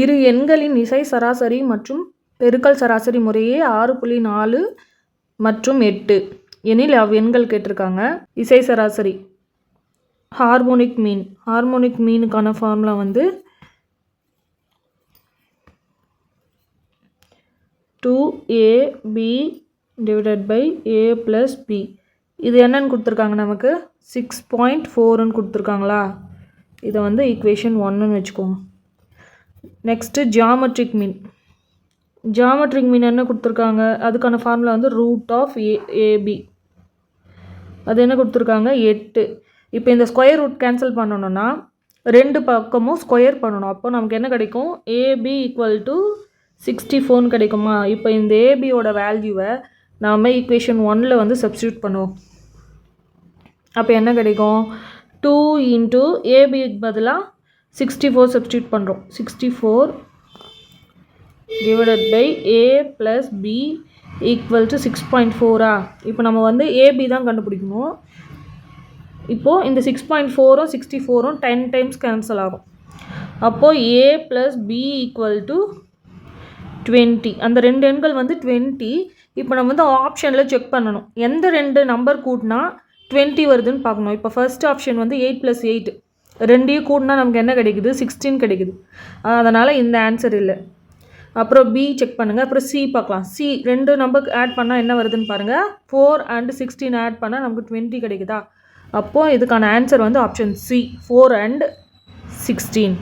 இரு எண்களின் இசை சராசரி மற்றும் பெருக்கல் சராசரி முறையே 6.4 மற்றும் 8 எனில் எண்கள் கேட்டிருக்காங்க. இசை சராசரி ஹார்மோனிக் மீனுக்கான ஃபார்முலா வந்து 2ab divided by a + b. இது என்னன்னு கொடுத்துருக்காங்க, நமக்கு 6.4ன்னு கொடுத்துருக்காங்களா. இதை வந்து ஈக்குவேஷன் 1ன்னு வச்சுக்கோங்க. நெக்ஸ்ட்டு ஜியாமெட்ரிக் மீன் என்ன கொடுத்துருக்காங்க, அதுக்கான ஃபார்முலா வந்து √ab. அது என்ன கொடுத்துருக்காங்க, 8. இப்போ இந்த ஸ்கொயர் ரூட் கேன்சல் பண்ணணும்னா ரெண்டு பக்கமும் ஸ்கொயர் பண்ணணும். அப்போ நமக்கு என்ன கிடைக்கும், ab = 64ன்னு கிடைக்குமா. இப்போ இந்த ஏபியோட வேல்யூவை நாம் ஈக்குவேஷன் 1ல் வந்து சப்ஸ்டியூட் பண்ணுவோம். அப்போ என்ன கிடைக்கும், 2 × ஏபிக்கு பதிலாக 64 சப்ஸ்டியூட் பண்ணுறோம். 64 டிவைடட் பை a + b = 6.4. இப்போ நம்ம வந்து ஏபி தான் கண்டுபிடிக்கணும். இப்போது இந்த 6.4ம் 64ம் 10 டைம்ஸ் கேன்சல் ஆகும். அப்போது a + b = 20. அந்த ரெண்டு எண்கள் வந்து 20. இப்போ நம்ம வந்து ஆப்ஷனில் செக் பண்ணணும், எந்த ரெண்டு நம்பர் கூட்டினா 20 வருதுன்னு பார்க்கணும். இப்போ ஃபர்ஸ்ட் ஆப்ஷன் வந்து 8 + 8, ரெண்டையும் கூட்டினா நமக்கு என்ன கிடைக்குது, 16 கிடைக்குது. அதனால் இந்த ஆன்சர் இல்லை. அப்புறம் பி செக் பண்ணுங்கள். அப்புறம் சி பார்க்கலாம். சி ரெண்டு நம்பர் ஆட் பண்ணால் என்ன வருதுன்னு பாருங்கள். 4 and 16 ஆட் பண்ணால் நமக்கு 20 கிடைக்குதா. அப்போது இதுக்கான ஆன்சர் வந்து ஆப்ஷன் சி, 4 and 16.